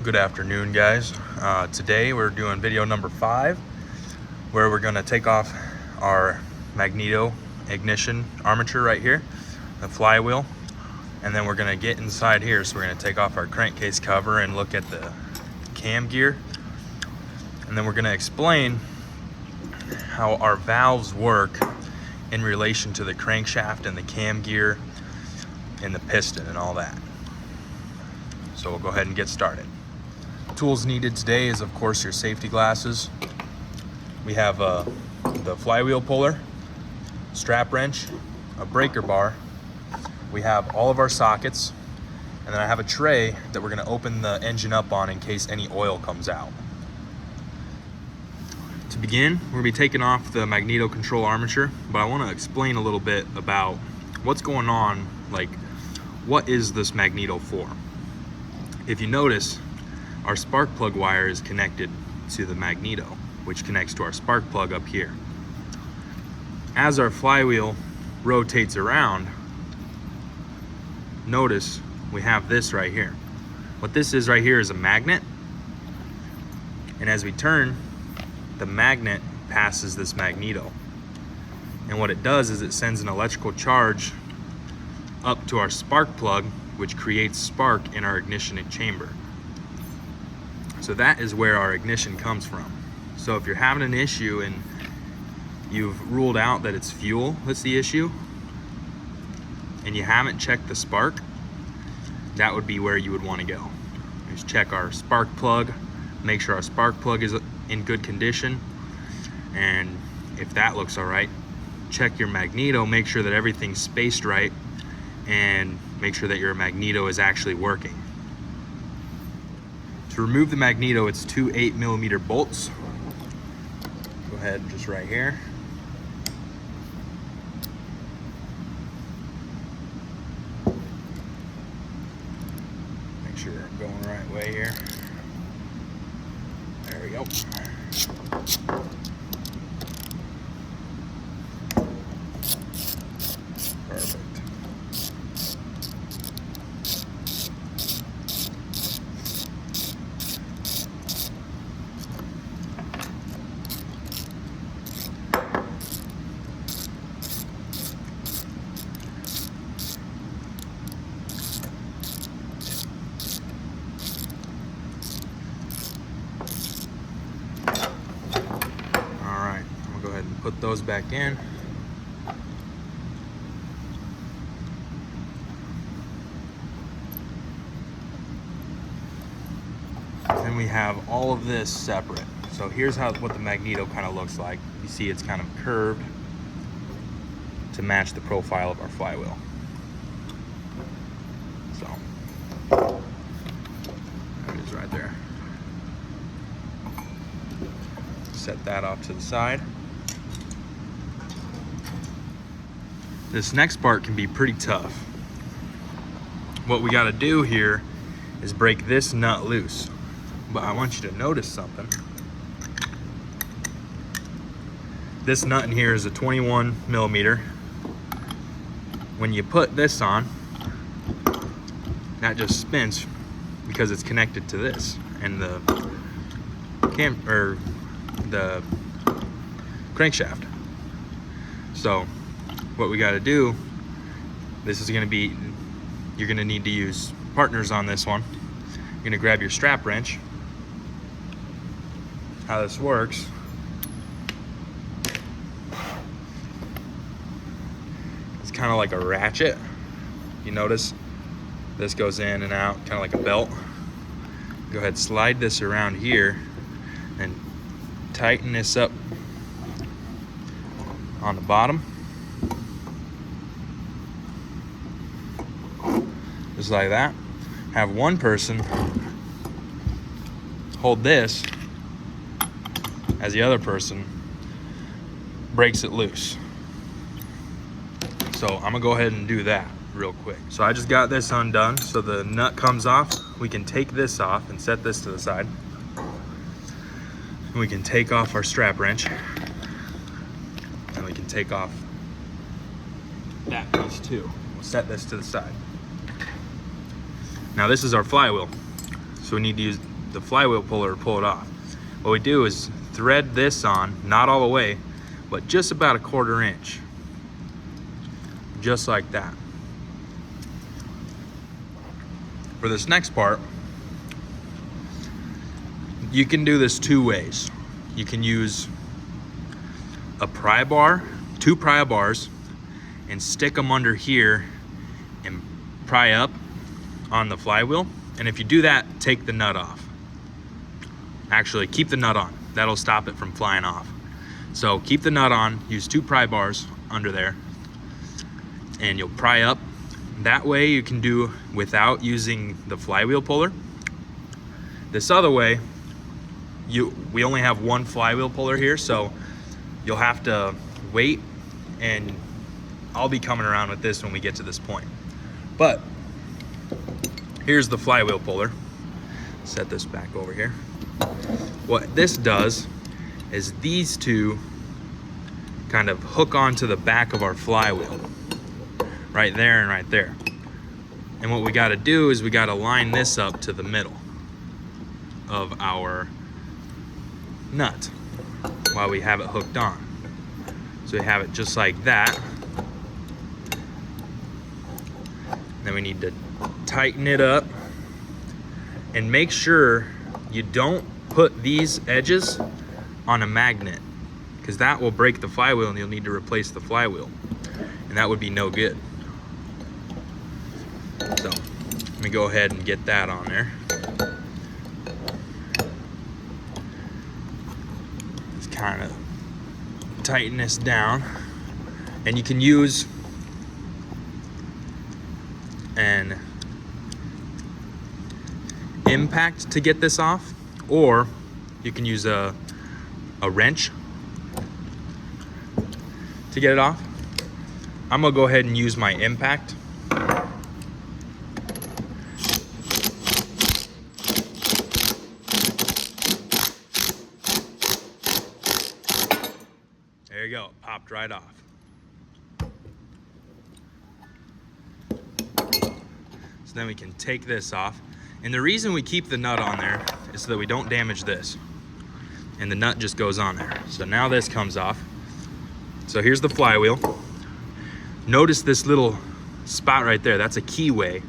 Good afternoon, guys. Today we're doing video number 5, where we're going to take off our magneto ignition armature right here, the flywheel, and then we're going to get inside here. So we're going to take off our crankcase cover and look at the cam gear, and then we're going to explain how our valves work in relation to the crankshaft and the cam gear and the piston and all that. So we'll go ahead and get started. Tools needed today is, of course, your safety glasses. We have the flywheel puller, strap wrench, a breaker bar. We have all of our sockets, and then I have a tray that we're going to open the engine up on in case any oil comes out. To begin, we're going to be taking off the magneto control armature, but I want to explain a little bit about what's going on, like what is this magneto for? If you notice, our spark plug wire is connected to the magneto, which connects to our spark plug up here. As our flywheel rotates around, notice we have this right here. What this is right here is a magnet, and as we turn, the magnet passes this magneto. And what it does is it sends an electrical charge up to our spark plug, which creates spark in our ignition chamber. So that is where our ignition comes from. So if you're having an issue and you've ruled out that it's fuel that's the issue, and you haven't checked the spark, that would be where you would want to go. Just check our spark plug, make sure our spark plug is in good condition, and if that looks all right, check your magneto, make sure that everything's spaced right, and make sure that your magneto is actually working. To remove the magneto, it's 2 8mm bolts. Go ahead, just right here. Make sure I'm going the right way here. There we go. Perfect. Put those back in. Then we have all of this separate. So here's what the magneto kind of looks like. You see it's kind of curved to match the profile of our flywheel. So there it is right there. Set that off to the side. This next part can be pretty tough. What we got to do here is break this nut loose. But I want you to notice something. This nut in here is a 21mm. When you put this on, that just spins because it's connected to this, and the crankshaft. So what we got to do, this is going to be, you're going to need to use partners on this one. You're going to grab your strap wrench. How this works, it's kind of like a ratchet. You notice this goes in and out, kind of like a belt. Go ahead, slide this around here and tighten this up on the bottom. Just like that. Have one person hold this as the other person breaks it loose. So I'm gonna go ahead and do that real quick. So I just got this undone, so the nut comes off. We can take this off and set this to the side. And we can take off our strap wrench, and we can take off that piece too. We'll set this to the side. Now this is our flywheel, so we need to the flywheel puller to pull it off. What we do is thread this on, not all the way, but just about a 1/4 inch. Just like that. For this next part, you can do this 2 ways. You can use a pry bar, 2 pry bars, and stick them under here and pry up on the flywheel. And if you do that, take the nut off. Actually, keep the nut on. That'll stop it from flying off. So keep the nut on, use 2 pry bars under there, and you'll pry up. That way you can do without using the flywheel puller. This other way, we only have 1 flywheel puller here, so you'll have to wait, and I'll be coming around with this when we get to this point. But here's the flywheel puller. Set this back over here. What this does is these 2 kind of hook onto the back of our flywheel. Right there and right there. And what we got to do is we got to line this up to the middle of our nut while we have it hooked on. So we have it just like that. Then we need to tighten it up and make sure you don't put these edges on a magnet, because that will break the flywheel and you'll need to replace the flywheel, and that would be no good. So let me go ahead and get that on there. Just kind of tighten this down, and you can use an impact to get this off, or you can use a wrench to get it off. I'm gonna go ahead and use my impact. There you go, it popped right off. So then we can take this off. And the reason we keep the nut on there is so that we don't damage this. And the nut just goes on there. So now this comes off. So here's the flywheel. Notice this little spot right there. That's a keyway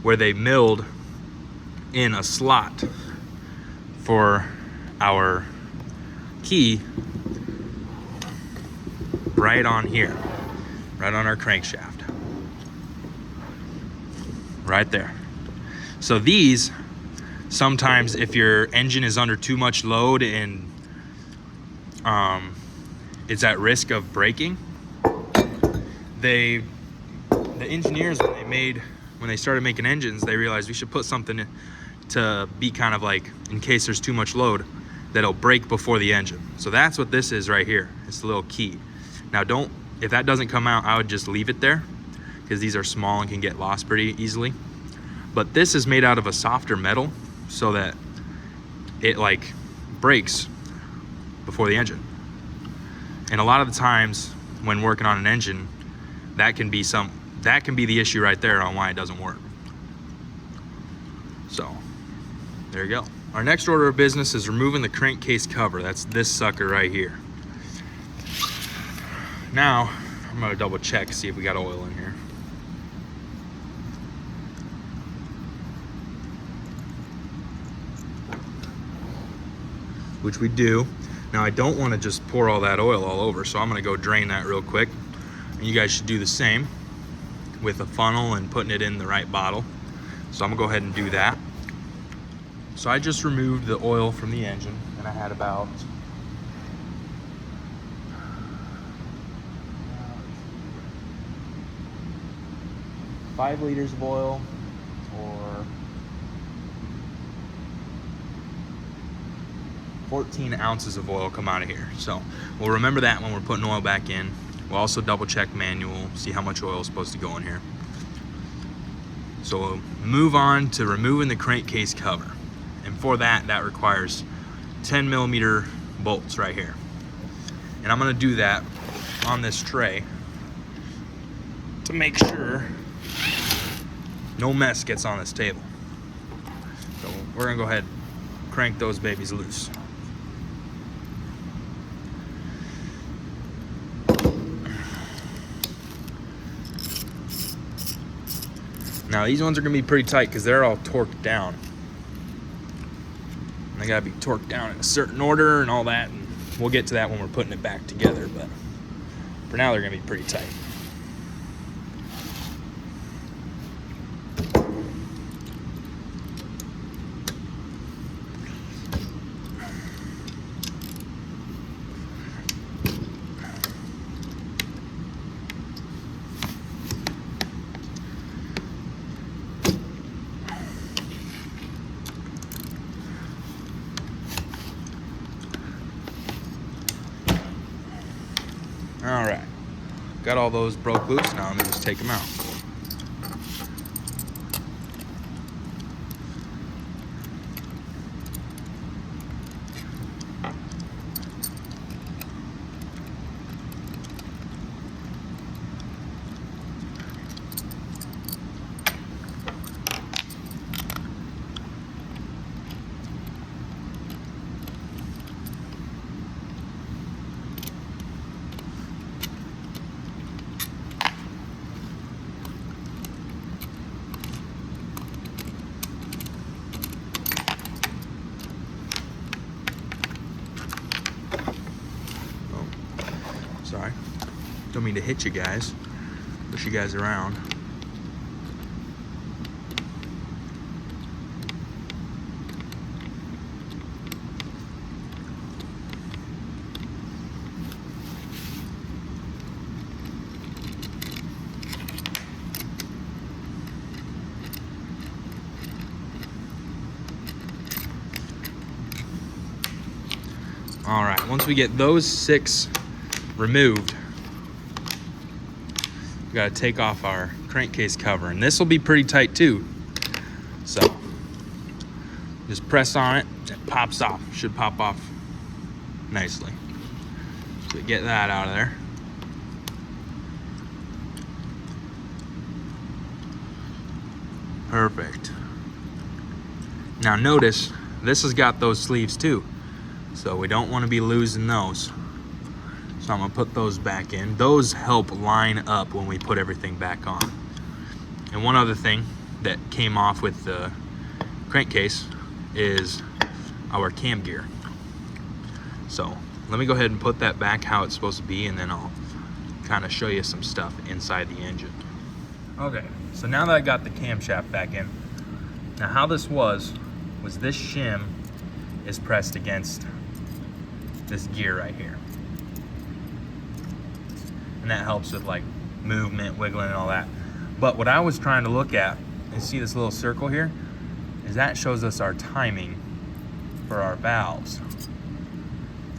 where they milled in a slot for our key right on here, right on our crankshaft. Right there. So these, sometimes if your engine is under too much load and it's at risk of breaking, the engineers, when they started making engines, they realized we should put something to be kind of like, in case there's too much load, that'll break before the engine. So that's what this is right here. It's the little key. Now if that doesn't come out, I would just leave it there, because these are small and can get lost pretty easily. But this is made out of a softer metal so that it like breaks before the engine. And a lot of the times when working on an engine, that can be the issue right there on why it doesn't work. So there you go. Our next order of business is removing the crankcase cover. That's this sucker right here. Now I'm gonna double check, see if we got oil in here. Which we do. Now I don't want to just pour all that oil all over, so I'm going to go drain that real quick. And you guys should do the same with a funnel and putting it in the right bottle. So I'm going to go ahead and do that. So I just removed the oil from the engine, and I had about $5 liters of oil, or 14 ounces of oil come out of here. So we'll remember that when we're putting oil back in. We'll also double check manual, see how much oil is supposed to go in here. So we'll move on to removing the crankcase cover. And for that requires 10 millimeter bolts right here. And I'm gonna do that on this tray to make sure no mess gets on this table. So we're gonna go ahead, crank those babies loose. Now these ones are gonna be pretty tight because they're all torqued down. And they gotta be torqued down in a certain order and all that. And we'll get to that when we're putting it back together, but for now they're gonna be pretty tight. All right, got all those broke loose. Now let me just take them out. Sorry, don't mean to hit you guys, push you guys around. All right, once we get those 6 removed, we got to take off our crankcase cover, and this will be pretty tight too. So just press on it, it pops off. Should pop off nicely. So we get that out of there. Perfect. Now notice this has got those sleeves too, so we don't want to be losing those. So I'm gonna put those back in. Those help line up when we put everything back on. And one other thing that came off with the crankcase is our cam gear. So let me go ahead and put that back how it's supposed to be, and then I'll kind of show you some stuff inside the engine. Okay, so now that I got the camshaft back in, now how this was this shim is pressed against this gear right here. And that helps with like movement, wiggling and all that. But what I was trying to look at, and see this little circle here, is that shows us our timing for our valves.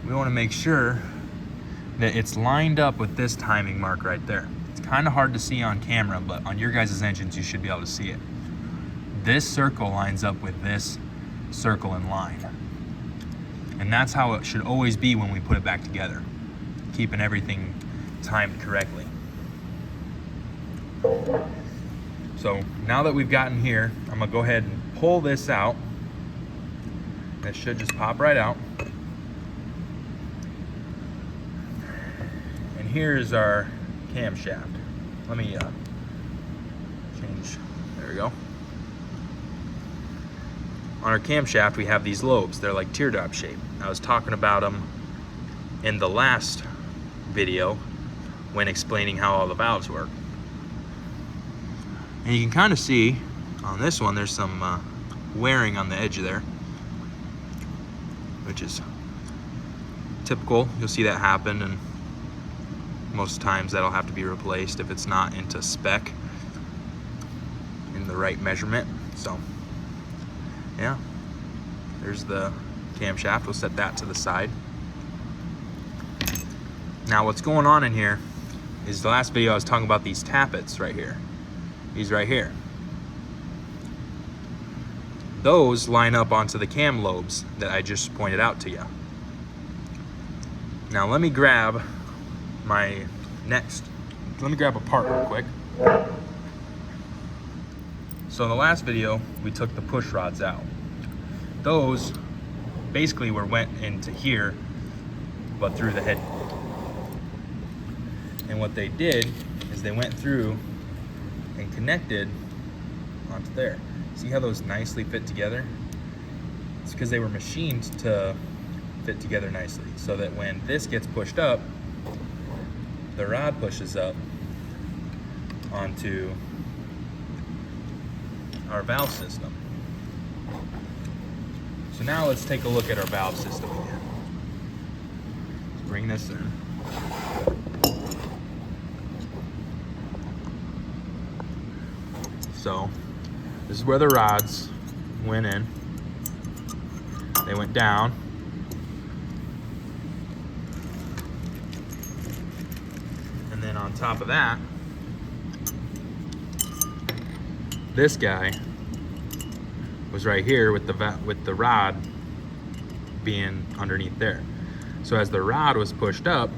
We want to make sure that it's lined up with this timing mark right there. It's kind of hard to see on camera, but on your guys' engines you should be able to see it. This circle lines up with this circle in line. And that's how it should always be when we put it back together, keeping everything timed correctly. So now that we've gotten here, I'm gonna go ahead and pull this out. That should just pop right out. And here's our camshaft. Let me change, there we go. On our camshaft we have these lobes. They're like teardrop shape. I was talking about them in the last video when explaining how all the valves work. And you can kind of see on this one there's some wearing on the edge of there, which is typical. You'll see that happen, and most times that'll have to be replaced if it's not into spec in the right measurement. So yeah, there's the camshaft. We'll set that to the side. Now what's going on in here is the last video I was talking about these tappets right here. These right here. Those line up onto the cam lobes that I just pointed out to you. Now let me grab a part real quick. So in the last video, we took the push rods out. Those basically went into here, but through the head. And what they did is they went through and connected onto there. See how those nicely fit together? It's because they were machined to fit together nicely, so that when this gets pushed up, the rod pushes up onto our valve system. So now let's take a look at our valve system again. Let's bring this in. So this is where the rods went in. They went down. And then on top of that, this guy was right here with the rod being underneath there. So as the rod was pushed up,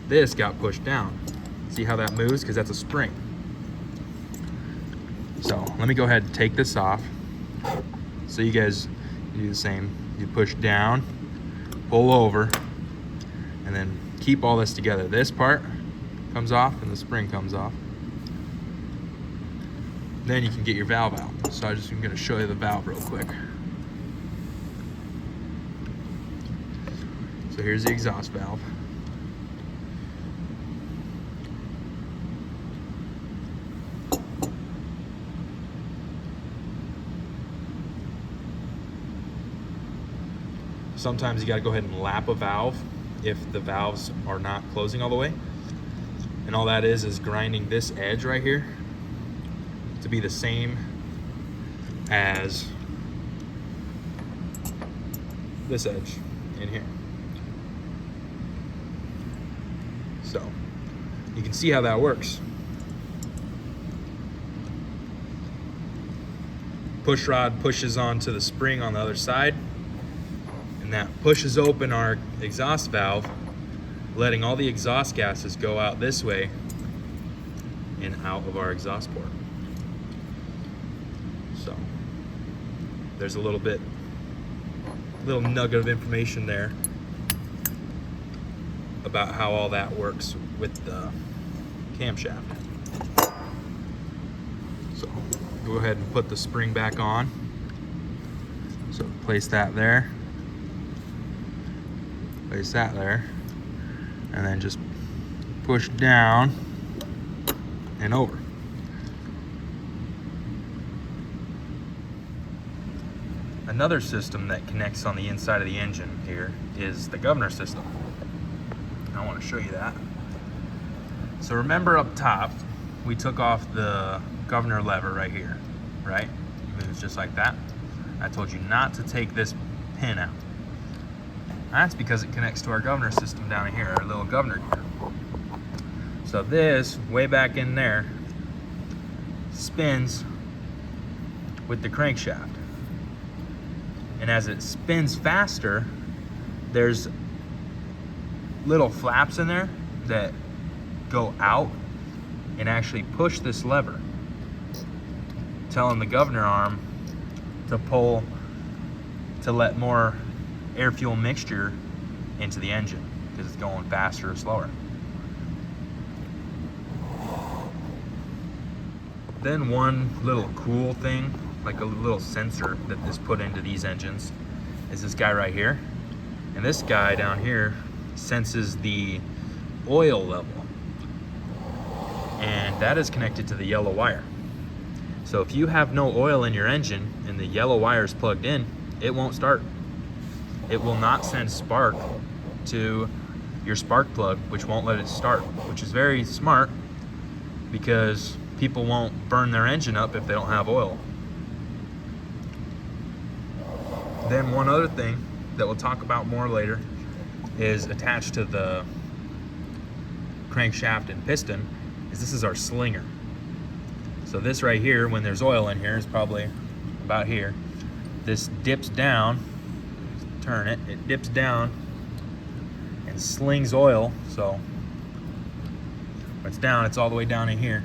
this got pushed down. See how that moves? Because that's a spring. So let me go ahead and take this off. So you guys do the same. You push down, pull over, and then keep all this together. This part comes off and the spring comes off. Then you can get your valve out. So I'm gonna show you the valve real quick. So here's the exhaust valve. Sometimes you gotta go ahead and lap a valve if the valves are not closing all the way. And all that is grinding this edge right here to be the same as this edge in here. So you can see how that works. Push rod pushes onto the spring on the other side, and that pushes open our exhaust valve, letting all the exhaust gases go out this way and out of our exhaust port. So there's a little nugget of information there about how all that works with the camshaft. So go ahead and put the spring back on. So place that there, place that there, and then just push down and over. Another system that connects on the inside of the engine here is the governor system. I want to show you that. So remember up top, we took off the governor lever right here, right? It moves just like that. I told you not to take this pin out. That's because it connects to our governor system down here, our little governor gear. So this, way back in there, spins with the crankshaft. And as it spins faster, there's little flaps in there that go out and actually push this lever, telling the governor arm to pull to let more air fuel mixture into the engine because it's going faster or slower. Then one little cool thing, like a little sensor that is put into these engines, is this guy right here. And this guy down here senses the oil level. And that is connected to the yellow wire. So if you have no oil in your engine and the yellow wire is plugged in, it won't start. It will not send spark to your spark plug, which won't let it start, which is very smart because people won't burn their engine up if they don't have oil. Then one other thing that we'll talk about more later is attached to the crankshaft and piston is this is our slinger. So this right here, when there's oil in here, is probably about here. This dips down, turn it, it dips down and slings oil. So when it's down, it's all the way down in here.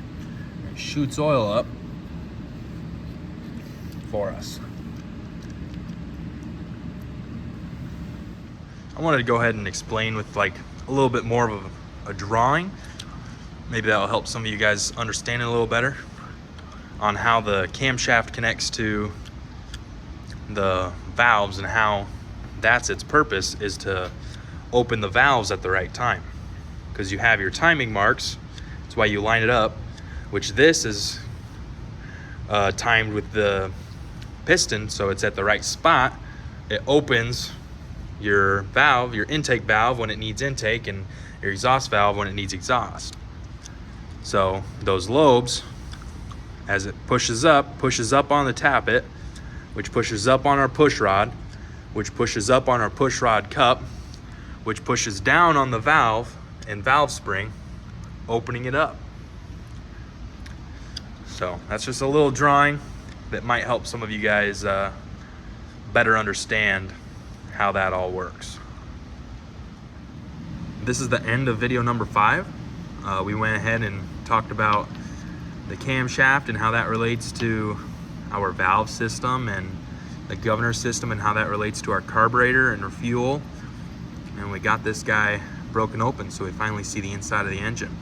It shoots oil up for us. I wanted to go ahead and explain with like a little bit more of a drawing. Maybe that'll help some of you guys understand it a little better on how the camshaft connects to the valves and how that's its purpose, is to open the valves at the right time, because you have your timing marks. That's why you line it up, which this is timed with the piston, so it's at the right spot. It opens your valve, your intake valve, when it needs intake, and your exhaust valve when it needs exhaust. So those lobes, as it pushes up on the tappet, which pushes up on our push rod, which pushes up on our push rod cup, which pushes down on the valve and valve spring, opening it up. So that's just a little drawing that might help some of you guys better understand how that all works. This is the end of video number 5. We went ahead and talked about the camshaft and how that relates to our valve system, and the governor system and how that relates to our carburetor and our fuel. And we got this guy broken open, so we finally see the inside of the engine.